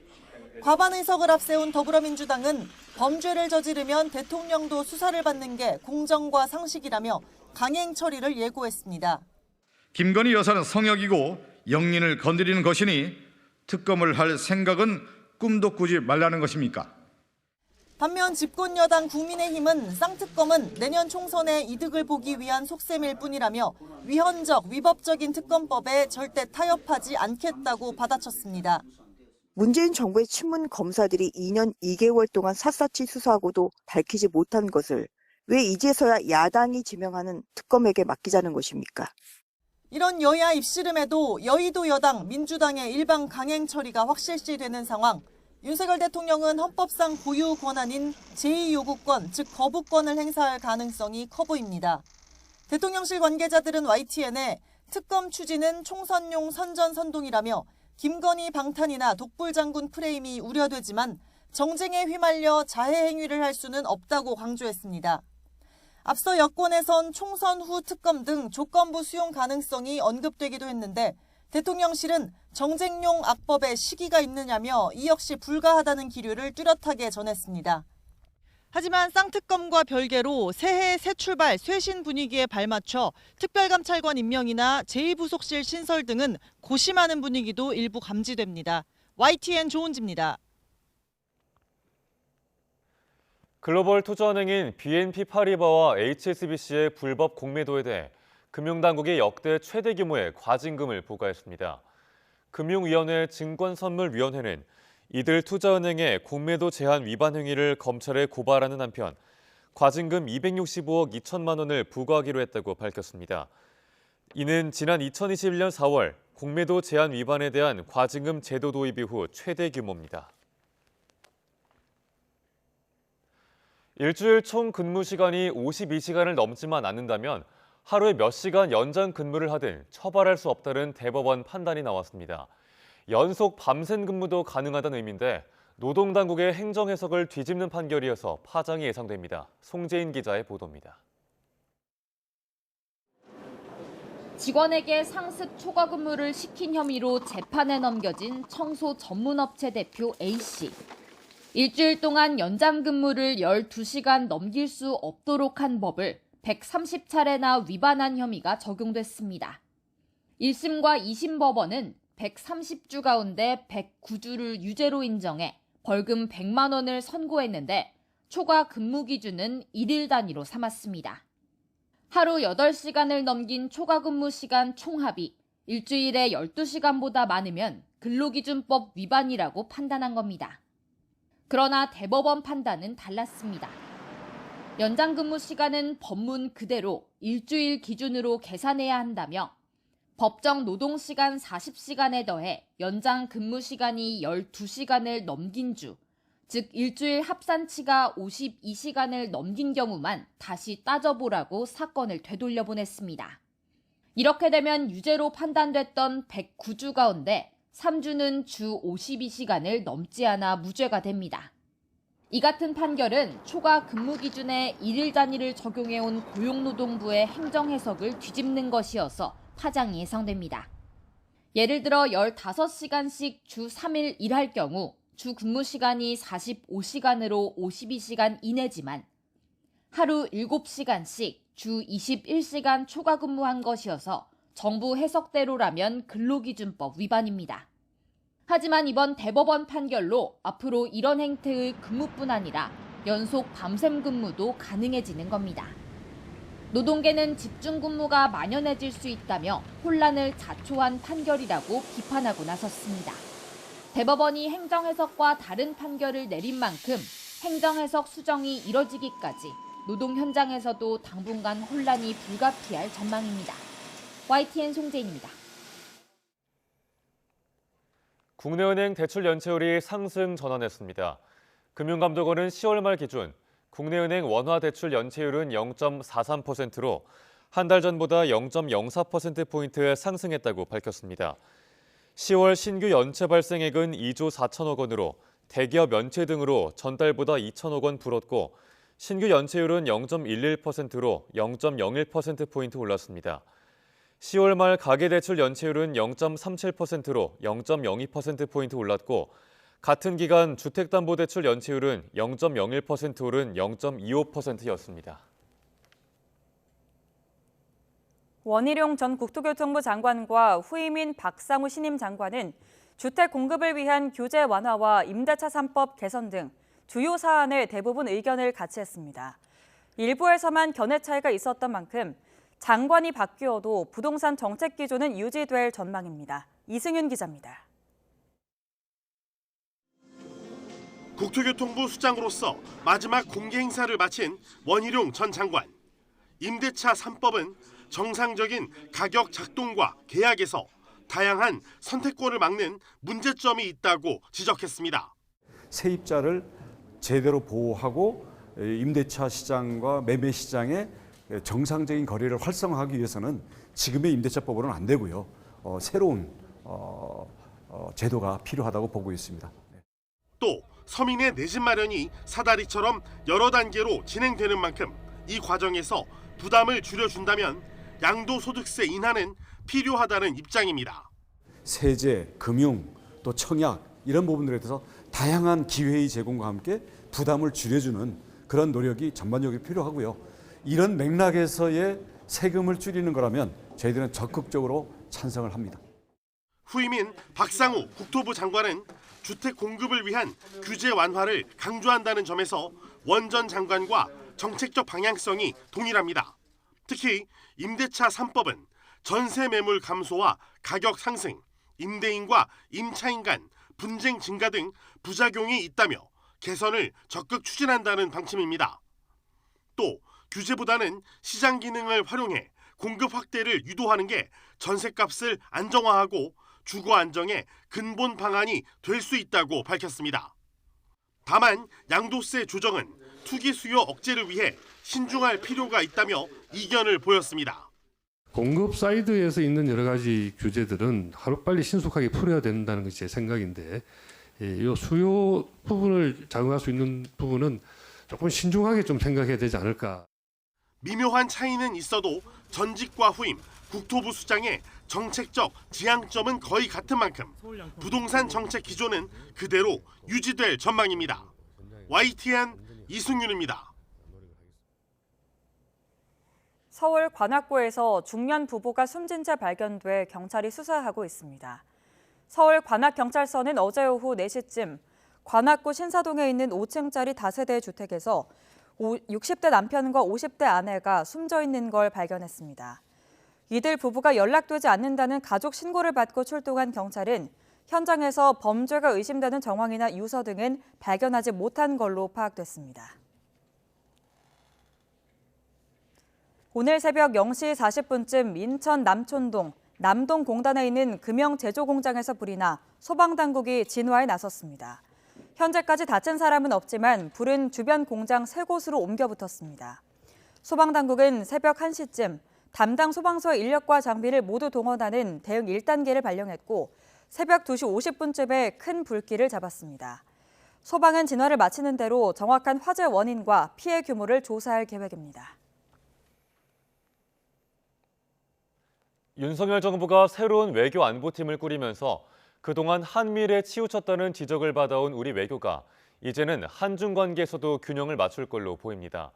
과반 의석을 앞세운 더불어민주당은 범죄를 저지르면 대통령도 수사를 받는 게 공정과 상식이라며 강행 처리를 예고했습니다.
김건희 여사는 성역이고 영린을 건드리는 것이니 특검을 할 생각은 꿈도 꾸지 말라는 것입니까?
반면 집권여당 국민의힘은 쌍특검은 내년 총선에 이득을 보기 위한 속셈일 뿐이라며 위헌적, 위법적인 특검법에 절대 타협하지 않겠다고 받아쳤습니다.
문재인 정부의 친문 검사들이 2년 2개월 동안 샅샅이 수사하고도 밝히지 못한 것을 왜 이제서야 야당이 지명하는 특검에게 맡기자는 것입니까?
이런 여야 입씨름에도 여의도 여당 민주당의 일방 강행 처리가 확실시되는 상황. 윤석열 대통령은 헌법상 고유 권한인 제2요구권, 즉 거부권을 행사할 가능성이 커 보입니다. 대통령실 관계자들은 YTN에 특검 추진은 총선용 선전선동이라며 김건희 방탄이나 독불장군 프레임이 우려되지만 정쟁에 휘말려 자해 행위를 할 수는 없다고 강조했습니다. 앞서 여권에선 총선 후 특검 등 조건부 수용 가능성이 언급되기도 했는데 대통령실은 정쟁용 악법에 시기가 있느냐며 이 역시 불가하다는 기류를 뚜렷하게 전했습니다. 하지만 쌍특검과 별개로 새해 새 출발, 쇄신 분위기에 발맞춰 특별감찰관 임명이나 제2부속실 신설 등은 고심하는 분위기도 일부 감지됩니다. YTN 조은지입니다.
글로벌 투자은행인 BNP 파리바와 HSBC의 불법 공매도에 대해 금융당국이 역대 최대 규모의 과징금을 부과했습니다. 금융위원회 증권선물위원회는 이들 투자은행의 공매도 제한 위반 행위를 검찰에 고발하는 한편 과징금 265억 2천만 원을 부과하기로 했다고 밝혔습니다. 이는 지난 2021년 4월 공매도 제한 위반에 대한 과징금 제도 도입 이후 최대 규모입니다. 일주일 총 근무 시간이 52시간을 넘지만 않는다면 하루에 몇 시간 연장 근무를 하든 처벌할 수 없다는 대법원 판단이 나왔습니다. 연속 밤샘 근무도 가능하다는 의미인데 노동당국의 행정 해석을 뒤집는 판결이어서 파장이 예상됩니다. 송재인 기자의 보도입니다.
직원에게 상습 초과 근무를 시킨 혐의로 재판에 넘겨진 청소 전문업체 대표 A씨. 일주일 동안 연장 근무를 12시간 넘길 수 없도록 한 법을 130차례나 위반한 혐의가 적용됐습니다. 1심과 2심 법원은 130주 가운데 109주를 유죄로 인정해 벌금 100만 원을 선고했는데 초과 근무 기준은 1일 단위로 삼았습니다. 하루 8시간을 넘긴 초과 근무 시간 총합이 일주일에 12시간보다 많으면 근로기준법 위반이라고 판단한 겁니다. 그러나 대법원 판단은 달랐습니다. 연장 근무 시간은 법문 그대로 일주일 기준으로 계산해야 한다며 법정 노동시간 40시간에 더해 연장 근무 시간이 12시간을 넘긴 주, 즉 일주일 합산치가 52시간을 넘긴 경우만 다시 따져보라고 사건을 되돌려보냈습니다. 이렇게 되면 유죄로 판단됐던 109주 가운데 3주는 주 52시간을 넘지 않아 무죄가 됩니다. 이 같은 판결은 초과 근무 기준에 1일 단위를 적용해온 고용노동부의 행정 해석을 뒤집는 것이어서 파장이 예상됩니다. 예를 들어 15시간씩 주 3일 일할 경우 주 근무 시간이 45시간으로 52시간 이내지만 하루 7시간씩 주 21시간 초과 근무한 것이어서 정부 해석대로라면 근로기준법 위반입니다. 하지만 이번 대법원 판결로 앞으로 이런 행태의 근무뿐 아니라 연속 밤샘 근무도 가능해지는 겁니다. 노동계는 집중 근무가 만연해질 수 있다며 혼란을 자초한 판결이라고 비판하고 나섰습니다. 대법원이 행정해석과 다른 판결을 내린 만큼 행정해석 수정이 이뤄지기까지 노동 현장에서도 당분간 혼란이 불가피할 전망입니다. YTN 송재인입니다.
국내은행 대출 연체율이 상승 전환했습니다. 금융감독원은 10월 말 기준 국내은행 원화 대출 연체율은 0.43%로 한 달 전보다 0.04%포인트 상승했다고 밝혔습니다. 10월 신규 연체 발생액은 2조 4천억 원으로 대기업 연체 등으로 전달보다 2천억 원 불었고 신규 연체율은 0.11%로 0.01%포인트 올랐습니다. 10월 말 가계대출 연체율은 0.37%로 0.02%포인트 올랐고 같은 기간 주택담보대출 연체율은 0.01% 오른 0.25%였습니다.
원희룡 전 국토교통부 장관과 후임인 박상우 신임 장관은 주택 공급을 위한 규제 완화와 임대차 3법 개선 등 주요 사안에 대부분 의견을 같이 했습니다. 일부에서만 견해 차이가 있었던 만큼 장관이 바뀌어도 부동산 정책 기조는 유지될 전망입니다. 이승윤 기자입니다.
국토교통부 수장으로서 마지막 공개 행사를 마친 원희룡 전 장관. 임대차 3법은 정상적인 가격 작동과 계약에서 다양한 선택권을 막는 문제점이 있다고 지적했습니다.
세입자를 제대로 보호하고 임대차 시장과 매매 시장의 정상적인 거래를 활성화하기 위해서는 지금의 임대차법으로는 안 되고요. 새로운 제도가 필요하다고 보고 있습니다.
또 서민의 내 집 마련이 사다리처럼 여러 단계로 진행되는 만큼 이 과정에서 부담을 줄여준다면 양도소득세 인하는 필요하다는 입장입니다.
세제, 금융, 또 청약 이런 부분들에 대해서 다양한 기회의 제공과 함께 부담을 줄여주는 그런 노력이 전반적으로 필요하고요. 이런 맥락에서의 세금을 줄이는 거라면 저희들은 적극적으로 찬성을 합니다.
후임인 박상우 국토부 장관은 주택 공급을 위한 규제 완화를 강조한다는 점에서 원 전 장관과 정책적 방향성이 동일합니다. 특히 임대차 3법은 전세 매물 감소와 가격 상승, 임대인과 임차인 간 분쟁 증가 등 부작용이 있다며 개선을 적극 추진한다는 방침입니다. 또 규제보다는 시장 기능을 활용해 공급 확대를 유도하는 게 전셋값을 안정화하고 주거 안정의 근본 방안이 될 수 있다고 밝혔습니다. 다만 양도세 조정은 투기 수요 억제를 위해 신중할 필요가 있다며 이견을 보였습니다.
공급 사이드에서 있는 여러 가지 규제들은 하루빨리 신속하게 풀어야 된다는 것이 제 생각인데 이 수요 부분을 작용할 수 있는 부분은 조금 신중하게 좀 생각해야 되지 않을까.
미묘한 차이는 있어도 전직과 후임, 국토부 수장의 정책적 지향점은 거의 같은 만큼 부동산 정책 기조는 그대로 유지될 전망입니다. YTN 이승윤입니다.
서울 관악구에서 중년 부부가 숨진 채 발견돼 경찰이 수사하고 있습니다. 서울 관악경찰서는 어제 오후 4시쯤 관악구 신사동에 있는 5층짜리 다세대 주택에서 60대 남편과 50대 아내가 숨져 있는 걸 발견했습니다. 이들 부부가 연락되지 않는다는 가족 신고를 받고 출동한 경찰은 현장에서 범죄가 의심되는 정황이나 유서 등은 발견하지 못한 걸로 파악됐습니다. 오늘 새벽 0시 40분쯤 인천 남촌동 남동공단에 있는 금형 제조 공장에서 불이 나 소방당국이 진화에 나섰습니다. 현재까지 다친 사람은 없지만 불은 주변 공장 3곳으로 옮겨 붙었습니다. 소방당국은 새벽 1시쯤 담당 소방서의 인력과 장비를 모두 동원하는 대응 1단계를 발령했고 새벽 2시 50분쯤에 큰 불길을 잡았습니다. 소방은 진화를 마치는 대로 정확한 화재 원인과 피해 규모를 조사할 계획입니다.
윤석열 정부가 새로운 외교 안보팀을 꾸리면서 그동안 한미일에 치우쳤다는 지적을 받아온 우리 외교가 이제는 한중 관계에서도 균형을 맞출 걸로 보입니다.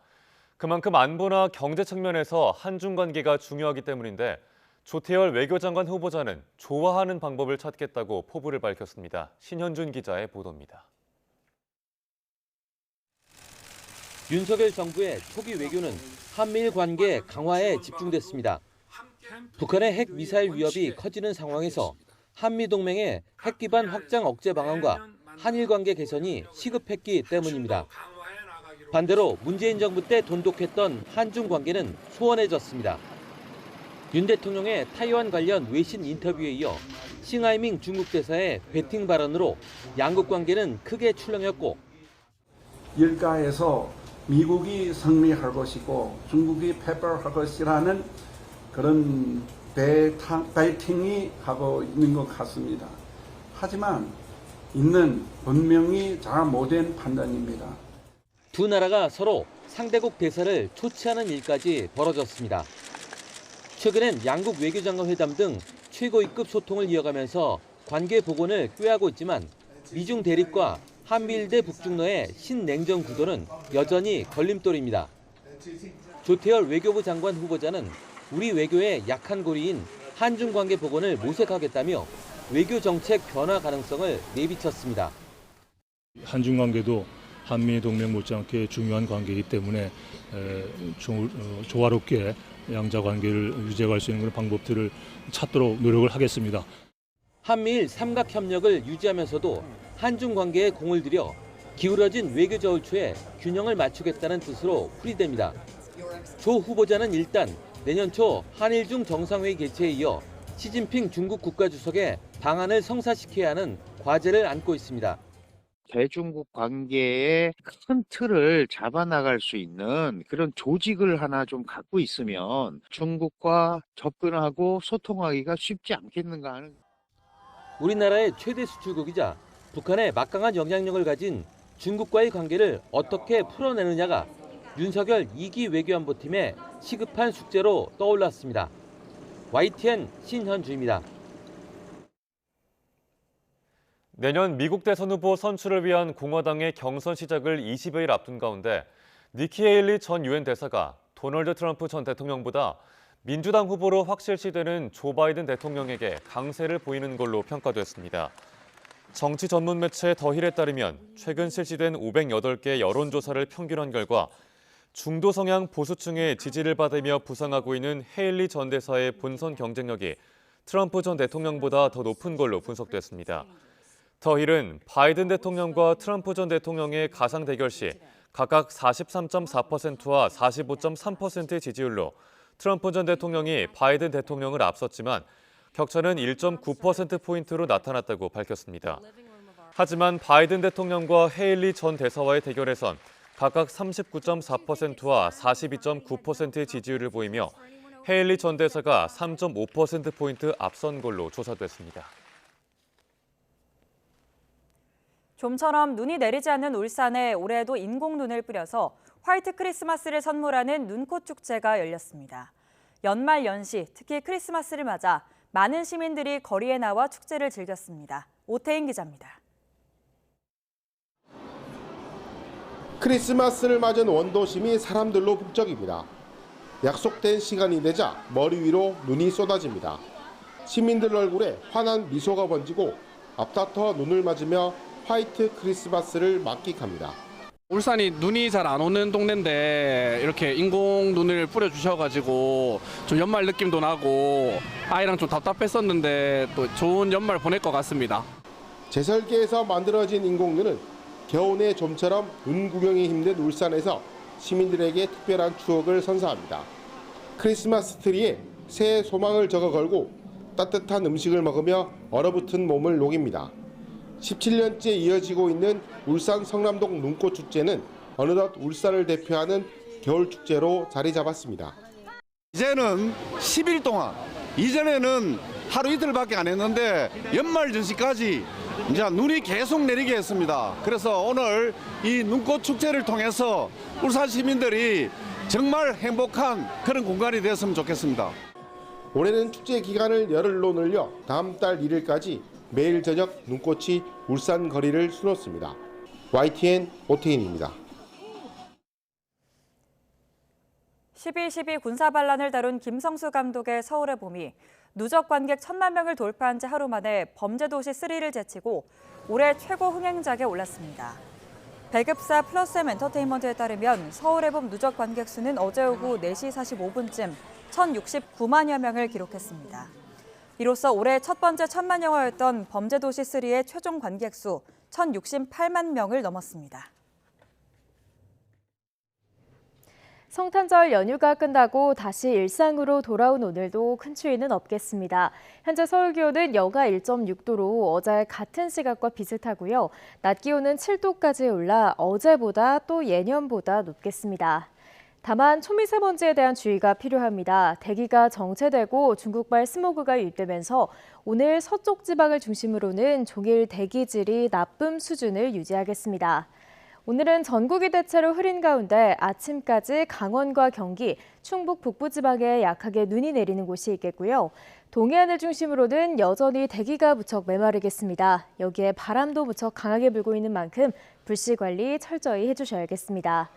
그만큼 안보나 경제 측면에서 한중 관계가 중요하기 때문인데 조태열 외교장관 후보자는 좋아하는 방법을 찾겠다고 포부를 밝혔습니다. 신현준 기자의 보도입니다.
윤석열 정부의 초기 외교는 한미일 관계 강화에 집중됐습니다. 북한의 핵 미사일 위협이 커지는 상황에서 한미동맹의 핵 기반 확장 억제 방안과 한일 관계 개선이 시급했기 때문입니다. 반대로 문재인 정부 때 돈독했던 한중 관계는 소원해졌습니다. 윤 대통령의 타이완 관련 외신 인터뷰에 이어 싱하이밍 중국 대사의 베팅 발언으로 양국 관계는 크게 출렁였고
일가에서 미국이 승리할 것이고 중국이 패배할 것이라는 그런 베팅이 하고 있는 것 같습니다. 하지만 이는 분명히 잘 못된 판단입니다.
두 나라가 서로 상대국 대사를 초치하는 일까지 벌어졌습니다. 최근엔 양국 외교장관 회담 등 최고위급 소통을 이어가면서 관계 복원을 꾀하고 있지만 미중 대립과 한미일 대 북중러의 신냉전 구도는 여전히 걸림돌입니다. 조태열 외교부 장관 후보자는 우리 외교의 약한 고리인 한중 관계 복원을 모색하겠다며 외교 정책 변화 가능성을 내비쳤습니다.
한중 관계도 한미 동맹 못지않게 중요한 관계이기 때문에 조화롭게 양자 관계를 유지할 수 있는 그런 방법들을 찾도록 노력을 하겠습니다.
한미일 삼각 협력을 유지하면서도 한중 관계에 공을 들여 기울어진 외교 저울초에 균형을 맞추겠다는 뜻으로 풀이됩니다. 조 후보자는 일단 내년 초 한일 중 정상회의 개최에 이어 시진핑 중국 국가주석의 방안을 성사시켜야 하는 과제를 안고 있습니다.
대중국 관계의 큰 틀을 잡아나갈 수 있는 그런 조직을 하나 좀 갖고 있으면 중국과 접근하고 소통하기가 쉽지 않겠는가 하는.
우리나라의 최대 수출국이자 북한의 막강한 영향력을 가진 중국과의 관계를 어떻게 풀어내느냐가 윤석열 2기 외교안보팀의 시급한 숙제로 떠올랐습니다. YTN 신현주입니다.
내년 미국 대선 후보 선출을 위한 공화당의 경선 시작을 20여일 앞둔 가운데 니키 헤일리 전 유엔 대사가 도널드 트럼프 전 대통령보다 민주당 후보로 확실시되는 조 바이든 대통령에게 강세를 보이는 걸로 평가됐습니다. 정치 전문 매체 더힐에 따르면 최근 실시된 508개 여론조사를 평균한 결과 중도 성향 보수층의 지지를 받으며 부상하고 있는 헤일리 전 대사의 본선 경쟁력이 트럼프 전 대통령보다 더 높은 걸로 분석됐습니다. 더힐은 바이든 대통령과 트럼프 전 대통령의 가상 대결 시 각각 43.4%와 45.3%의 지지율로 트럼프 전 대통령이 바이든 대통령을 앞섰지만 격차는 1.9%포인트로 나타났다고 밝혔습니다. 하지만 바이든 대통령과 헤일리 전 대사와의 대결에선 각각 39.4%와 42.9%의 지지율을 보이며 헤일리 전 대사가 3.5%포인트 앞선 걸로 조사됐습니다.
좀처럼 눈이 내리지 않는 울산에 올해도 인공눈을 뿌려서 화이트 크리스마스를 선물하는 눈꽃 축제가 열렸습니다. 연말 연시, 특히 크리스마스를 맞아 많은 시민들이 거리에 나와 축제를 즐겼습니다. 오태인 기자입니다.
크리스마스를 맞은 원도심이 사람들로 북적입니다. 약속된 시간이 되자 머리 위로 눈이 쏟아집니다. 시민들 얼굴에 환한 미소가 번지고 앞다퉈 눈을 맞으며 화이트 크리스마스를 만끽합니다.
울산이 눈이 잘 안 오는 동네인데 이렇게 인공 눈을 뿌려주셔가지고 좀 연말 느낌도 나고 아이랑 좀 답답했었는데 또 좋은 연말 보낼 것 같습니다.
제설계에서 만들어진 인공눈은 겨우내 좀처럼 눈 구경이 힘든 울산에서 시민들에게 특별한 추억을 선사합니다. 크리스마스 트리에 새해 소망을 적어 걸고 따뜻한 음식을 먹으며 얼어붙은 몸을 녹입니다. 17년째 이어지고 있는 울산 성남동 눈꽃 축제는 어느덧 울산을 대표하는 겨울 축제로 자리 잡았습니다.
이제는 10일 동안, 이전에는 하루 이틀밖에 안 했는데 연말 연시까지 이제 눈이 계속 내리게 했습니다. 그래서 오늘 이 눈꽃 축제를 통해서 울산 시민들이 정말 행복한 그런 공간이 되었으면 좋겠습니다.
올해는 축제 기간을 열흘로 늘려 다음 달 1일까지 매일 저녁 눈꽃이 울산 거리를 수놓습니다. YTN 오태인입니다.
12.12 군사반란을 다룬 김성수 감독의 서울의 봄이 누적 관객 1,000만 명을 돌파한 지 하루 만에 범죄도시 3를 제치고 올해 최고 흥행작에 올랐습니다. 배급사 플러스엠 엔터테인먼트에 따르면 서울의 봄 누적 관객 수는 어제 오후 4시 45분쯤 1,069만여 명을 기록했습니다. 이로써 올해 첫 번째 1,000만 영화였던 범죄도시 3의 최종 관객 수 1,068만 명을 넘었습니다.
성탄절 연휴가 끝나고 다시 일상으로 돌아온 오늘도 큰 추위는 없겠습니다. 현재 서울 기온은 영하 1.6도로 어제 같은 시각과 비슷하고요. 낮 기온은 7도까지 올라 어제보다 또 예년보다 높겠습니다. 다만 초미세먼지에 대한 주의가 필요합니다. 대기가 정체되고 중국발 스모그가 유입되면서 오늘 서쪽 지방을 중심으로는 종일 대기질이 나쁨 수준을 유지하겠습니다. 오늘은 전국이 대체로 흐린 가운데 아침까지 강원과 경기, 충북 북부지방에 약하게 눈이 내리는 곳이 있겠고요. 동해안을 중심으로는 여전히 대기가 무척 메마르겠습니다. 여기에 바람도 무척 강하게 불고 있는 만큼 불씨 관리 철저히 해주셔야겠습니다.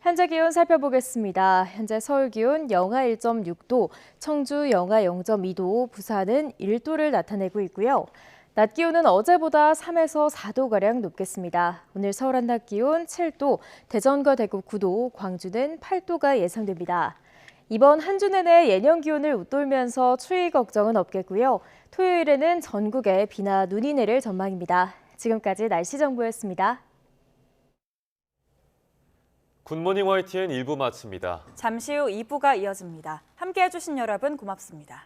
현재 기온 살펴보겠습니다. 현재 서울 기온 영하 1.6도, 청주 영하 0.2도, 부산은 1도를 나타내고 있고요. 낮 기온은 어제보다 3에서 4도가량 높겠습니다. 오늘 서울 한낮 기온 7도, 대전과 대구 9도, 광주는 8도가 예상됩니다. 이번 한 주 내내 예년 기온을 웃돌면서 추위 걱정은 없겠고요. 토요일에는 전국에 비나 눈이 내릴 전망입니다. 지금까지 날씨 정보였습니다.
굿모닝 YTN 1부 마칩니다.
잠시 후 2부가 이어집니다. 함께해 주신 여러분 고맙습니다.